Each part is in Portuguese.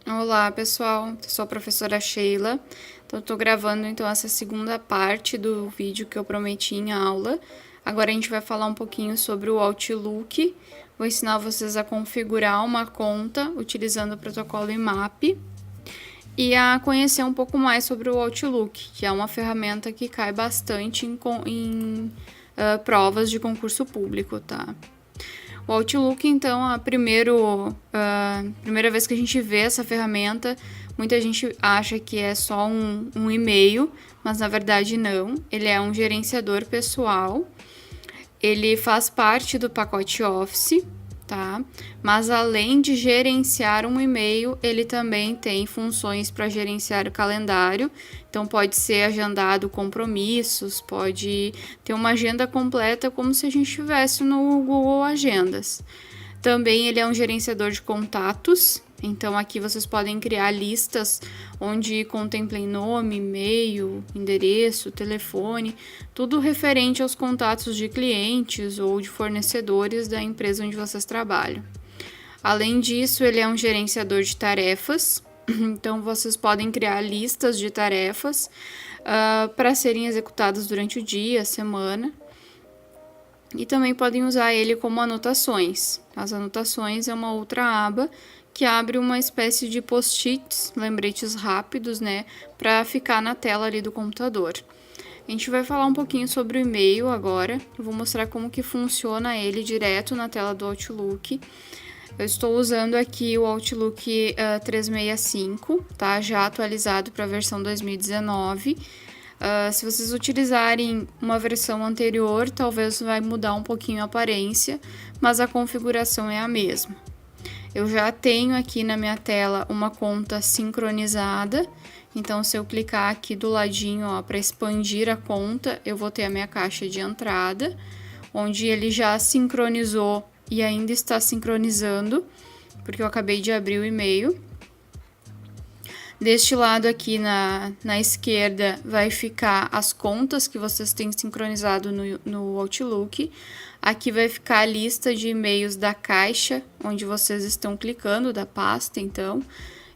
Olá, pessoal. Eu sou a professora Sheila. Então, estou gravando então essa segunda parte do vídeo que eu prometi em aula. Agora a gente vai falar um pouquinho sobre o Outlook. Vou ensinar vocês a configurar uma conta utilizando o protocolo IMAP e a conhecer um pouco mais sobre o Outlook, que é uma ferramenta que cai bastante em provas de concurso público, tá? O Outlook, então, a primeira vez que a gente vê essa ferramenta, muita gente acha que é só um e-mail, mas na verdade não. Ele é um gerenciador pessoal, ele faz parte do pacote Office, tá? Mas além de gerenciar um e-mail, ele também tem funções para gerenciar o calendário. Então pode ser agendado compromissos, pode ter uma agenda completa como se a gente estivesse no Google Agendas. Também ele é um gerenciador de contatos. Então aqui vocês podem criar listas onde contemplem nome, e-mail, endereço, telefone, tudo referente aos contatos de clientes ou de fornecedores da empresa onde vocês trabalham. Além disso, ele é um gerenciador de tarefas. Então vocês podem criar listas de tarefas para serem executadas durante o dia, a semana. E também podem usar ele como anotações. As anotações é uma outra aba que abre uma espécie de post-its, lembretes rápidos, né, para ficar na tela ali do computador. A gente vai falar um pouquinho sobre o e-mail agora. Eu vou mostrar como que funciona ele direto na tela do Outlook. Eu estou usando aqui o Outlook 365, tá? Já atualizado para a versão 2019. Se vocês utilizarem uma versão anterior, talvez vai mudar um pouquinho a aparência, mas a configuração é a mesma. Eu já tenho aqui na minha tela uma conta sincronizada, então se eu clicar aqui do ladinho para expandir a conta, eu vou ter a minha caixa de entrada, onde ele já sincronizou e ainda está sincronizando, porque eu acabei de abrir o e-mail. Deste lado aqui na esquerda vai ficar as contas que vocês têm sincronizado no Outlook. Aqui vai ficar a lista de e-mails da caixa, onde vocês estão clicando, da pasta, então.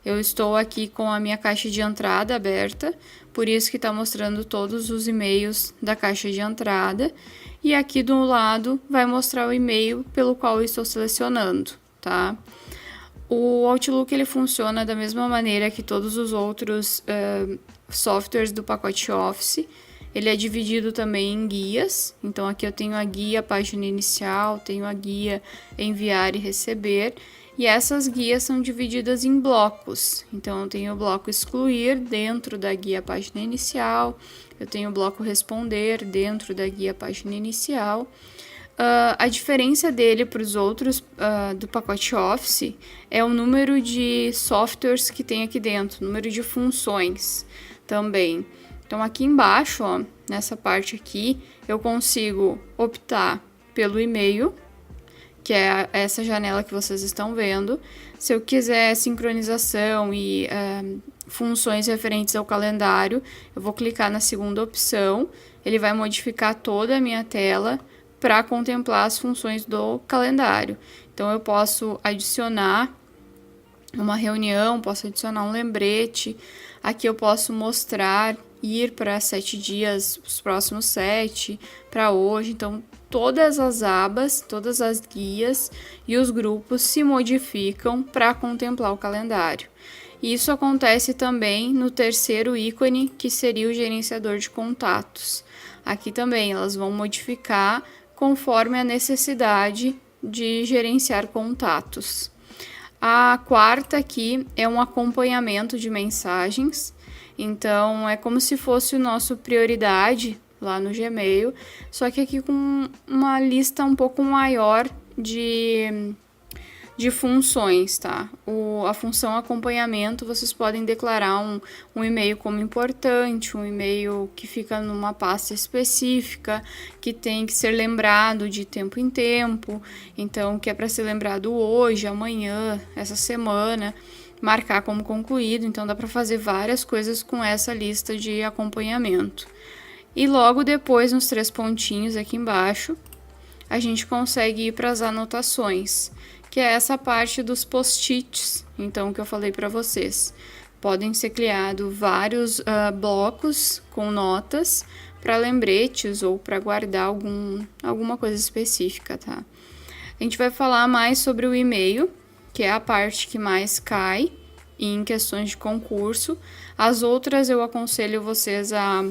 Eu estou aqui com a minha caixa de entrada aberta, por isso que está mostrando todos os e-mails da caixa de entrada. E aqui do lado vai mostrar o e-mail pelo qual eu estou selecionando, tá? O Outlook ele funciona da mesma maneira que todos os outros softwares do pacote Office. Ele é dividido também em guias. Então aqui eu tenho a guia página inicial, tenho a guia enviar e receber. E essas guias são divididas em blocos. Então eu tenho o bloco excluir dentro da guia página inicial. Eu tenho o bloco responder dentro da guia página inicial. A diferença dele para os outros do pacote Office é o número de softwares que tem aqui dentro, número de funções também. Então aqui embaixo, ó, nessa parte aqui, eu consigo optar pelo e-mail, que é essa janela que vocês estão vendo. Se eu quiser sincronização e funções referentes ao calendário, eu vou clicar na segunda opção, ele vai modificar toda a minha tela para contemplar as funções do calendário. Então eu posso adicionar uma reunião, posso adicionar um lembrete, aqui eu posso mostrar, ir para 7 dias, os próximos 7, para hoje. Então todas as abas, todas as guias e os grupos se modificam para contemplar o calendário. Isso acontece também no terceiro ícone, que seria o gerenciador de contatos. Aqui também elas vão modificar conforme a necessidade de gerenciar contatos. A quarta aqui é um acompanhamento de mensagens. Então, é como se fosse o nosso prioridade lá no Gmail, só que aqui com uma lista um pouco maior de funções, tá? A função acompanhamento, vocês podem declarar um e-mail como importante, um e-mail que fica numa pasta específica, que tem que ser lembrado de tempo em tempo, então que é para ser lembrado hoje, amanhã, essa semana, marcar como concluído. Então dá para fazer várias coisas com essa lista de acompanhamento. E logo depois, nos 3 pontinhos aqui embaixo, a gente consegue ir para as anotações, que é essa parte dos post-its, então, que eu falei para vocês. Podem ser criados vários blocos com notas para lembretes ou para guardar alguma coisa específica, tá? A gente vai falar mais sobre o e-mail, que é a parte que mais cai em questões de concurso. As outras eu aconselho vocês a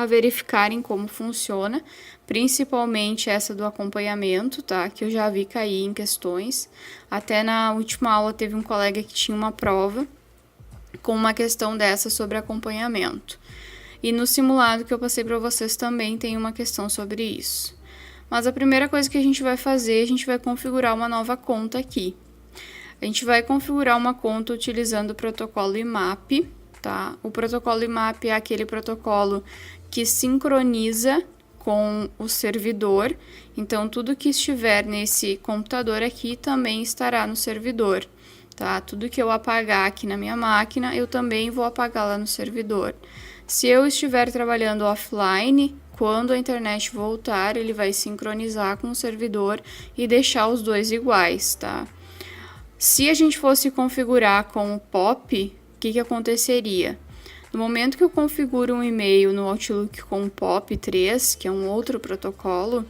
verificarem como funciona, principalmente essa do acompanhamento, tá? Que eu já vi cair em questões. Até na última aula teve um colega que tinha uma prova com uma questão dessa sobre acompanhamento. E no simulado que eu passei para vocês também tem uma questão sobre isso. Mas a primeira coisa que a gente vai fazer, a gente vai configurar uma nova conta aqui. A gente vai configurar uma conta utilizando o protocolo IMAP, tá? O protocolo IMAP é aquele protocolo que sincroniza com o servidor. Então, tudo que estiver nesse computador aqui também estará no servidor, tá? Tudo que eu apagar aqui na minha máquina, eu também vou apagar lá no servidor. Se eu estiver trabalhando offline, quando a internet voltar, ele vai sincronizar com o servidor e deixar os dois iguais, tá? Se a gente fosse configurar com o POP, o que aconteceria? No momento que eu configuro um e-mail no Outlook com o POP 3, que é um outro protocolo,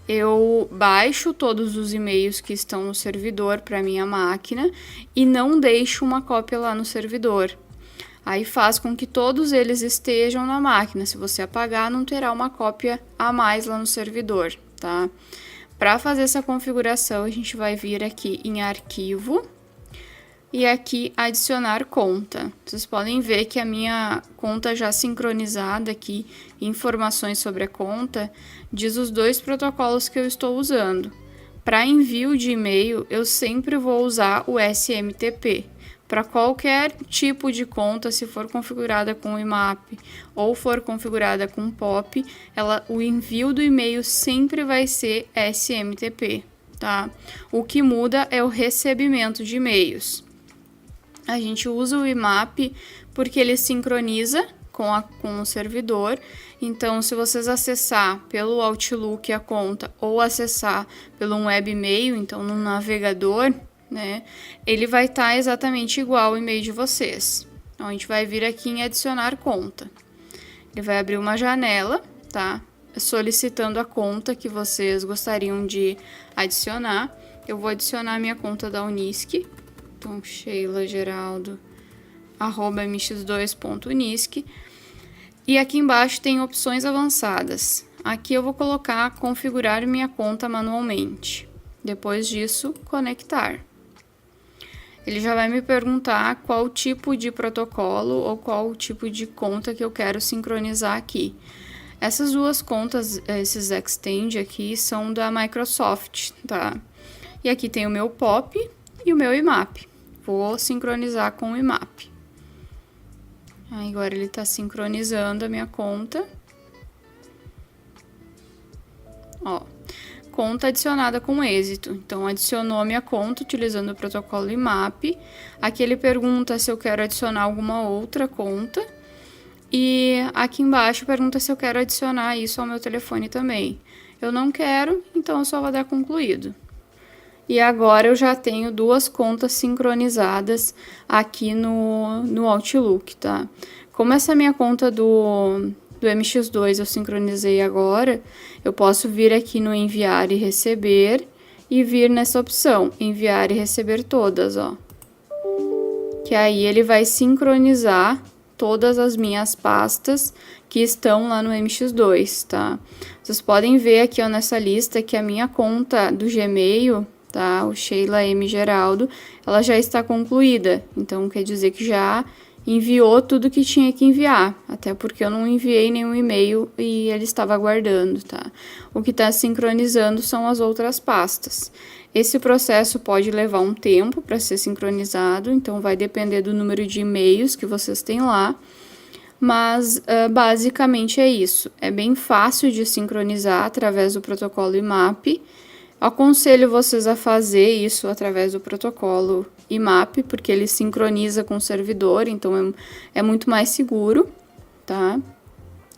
eu baixo todos os e-mails que estão no servidor para minha máquina e não deixo uma cópia lá no servidor. Aí faz com que todos eles estejam na máquina. Se você apagar, não terá uma cópia a mais lá no servidor, tá? Para fazer essa configuração, a gente vai vir aqui em Arquivo e aqui Adicionar conta. Vocês podem ver que a minha conta já sincronizada aqui, informações sobre a conta, diz os dois protocolos que eu estou usando. Para envio de e-mail, eu sempre vou usar o SMTP. Para qualquer tipo de conta, se for configurada com o IMAP ou for configurada com POP, o envio do e-mail sempre vai ser SMTP, tá? O que muda é o recebimento de e-mails. A gente usa o IMAP porque ele sincroniza com o servidor. Então, se vocês acessar pelo Outlook a conta ou acessar pelo um webmail, então no navegador, né, ele vai estar exatamente igual ao e-mail de vocês. Então, a gente vai vir aqui em adicionar conta. Ele vai abrir uma janela, tá? Solicitando a conta que vocês gostariam de adicionar. Eu vou adicionar minha conta da Unisc. Então, sheilageraldo@mx2.unisc. E aqui embaixo tem opções avançadas. Aqui eu vou colocar configurar minha conta manualmente. Depois disso, conectar. Ele já vai me perguntar qual tipo de protocolo ou qual tipo de conta que eu quero sincronizar aqui. Essas duas contas, esses Extend aqui, são da Microsoft, tá? E aqui tem o meu POP e o meu IMAP. Vou sincronizar com o IMAP. Agora ele está sincronizando a minha conta. Ó. Conta adicionada com êxito. Então, adicionou a minha conta utilizando o protocolo IMAP. Aqui ele pergunta se eu quero adicionar alguma outra conta. E aqui embaixo pergunta se eu quero adicionar isso ao meu telefone também. Eu não quero, então eu só vou dar concluído. E agora eu já tenho duas contas sincronizadas aqui no Outlook, tá? Como essa minha conta do MX2 eu sincronizei agora, eu posso vir aqui no enviar e receber e vir nessa opção, enviar e receber todas, ó. Que aí ele vai sincronizar todas as minhas pastas que estão lá no MX2, tá? Vocês podem ver aqui, ó, nessa lista que a minha conta do Gmail, tá? O Sheila M. Geraldo, ela já está concluída. Então, quer dizer que já enviou tudo que tinha que enviar, até porque eu não enviei nenhum e-mail e ele estava aguardando, tá? O que está sincronizando são as outras pastas. Esse processo pode levar um tempo para ser sincronizado, então vai depender do número de e-mails que vocês têm lá, mas basicamente é isso. É bem fácil de sincronizar através do protocolo IMAP. Aconselho vocês a fazer isso através do protocolo IMAP, porque ele sincroniza com o servidor, então é muito mais seguro, tá?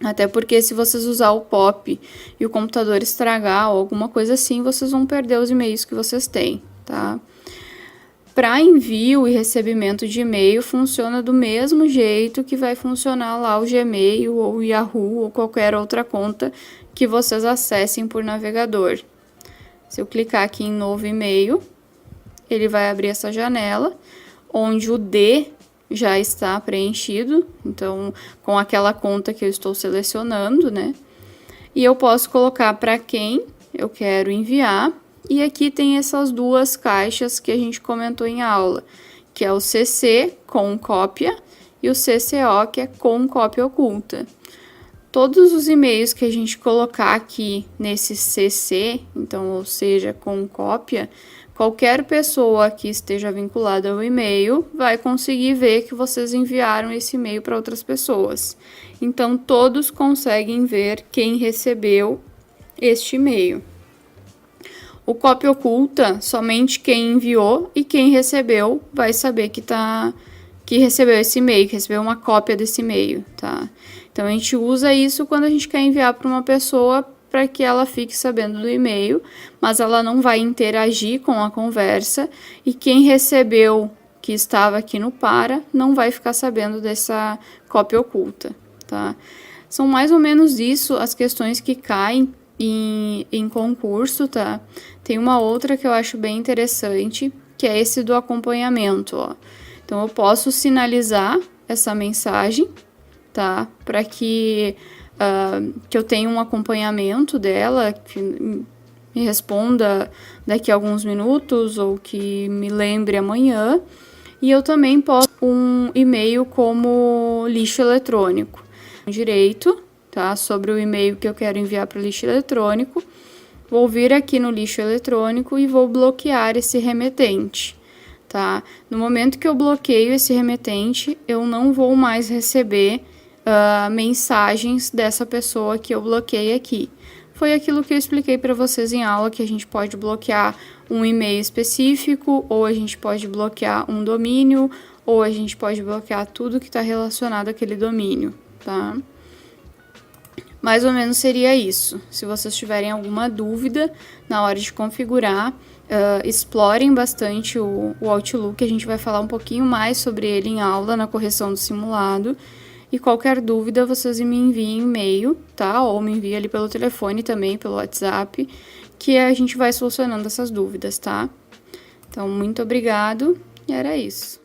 Até porque se vocês usar o POP e o computador estragar ou alguma coisa assim, vocês vão perder os e-mails que vocês têm, tá? Para envio e recebimento de e-mail, funciona do mesmo jeito que vai funcionar lá o Gmail ou o Yahoo ou qualquer outra conta que vocês acessem por navegador. Se eu clicar aqui em novo e-mail, ele vai abrir essa janela, onde o D já está preenchido, então com aquela conta que eu estou selecionando, né? E eu posso colocar para quem eu quero enviar. E aqui tem essas duas caixas que a gente comentou em aula, que é o CC com cópia e o CCO, que é com cópia oculta. Todos os e-mails que a gente colocar aqui nesse CC, então, ou seja, com cópia, qualquer pessoa que esteja vinculada ao e-mail vai conseguir ver que vocês enviaram esse e-mail para outras pessoas. Então, todos conseguem ver quem recebeu este e-mail. O cópia oculta, somente quem enviou e quem recebeu vai saber que recebeu esse e-mail, que recebeu uma cópia desse e-mail, tá? Então, a gente usa isso quando a gente quer enviar para uma pessoa para que ela fique sabendo do e-mail, mas ela não vai interagir com a conversa e quem recebeu, que estava aqui no para, não vai ficar sabendo dessa cópia oculta, tá? São mais ou menos isso as questões que caem em concurso, tá? Tem uma outra que eu acho bem interessante, que é esse do acompanhamento, ó. Então, eu posso sinalizar essa mensagem, tá? Para que eu tenha um acompanhamento dela, que me responda daqui a alguns minutos ou que me lembre amanhã. E eu também posso um e-mail como lixo eletrônico. Direito, tá? Sobre o e-mail que eu quero enviar para o lixo eletrônico. Vou vir aqui no lixo eletrônico e vou bloquear esse remetente, tá? No momento que eu bloqueio esse remetente, eu não vou mais receber mensagens dessa pessoa que eu bloqueei aqui. Foi aquilo que eu expliquei para vocês em aula, que a gente pode bloquear um e-mail específico, ou a gente pode bloquear um domínio, ou a gente pode bloquear tudo que está relacionado àquele domínio, tá? Mais ou menos seria isso. Se vocês tiverem alguma dúvida na hora de configurar, explorem bastante o Outlook. A gente vai falar um pouquinho mais sobre ele em aula, na correção do simulado. E qualquer dúvida, vocês me enviem e-mail, tá? Ou me enviem ali pelo telefone também, pelo WhatsApp, que a gente vai solucionando essas dúvidas, tá? Então, muito obrigado e era isso.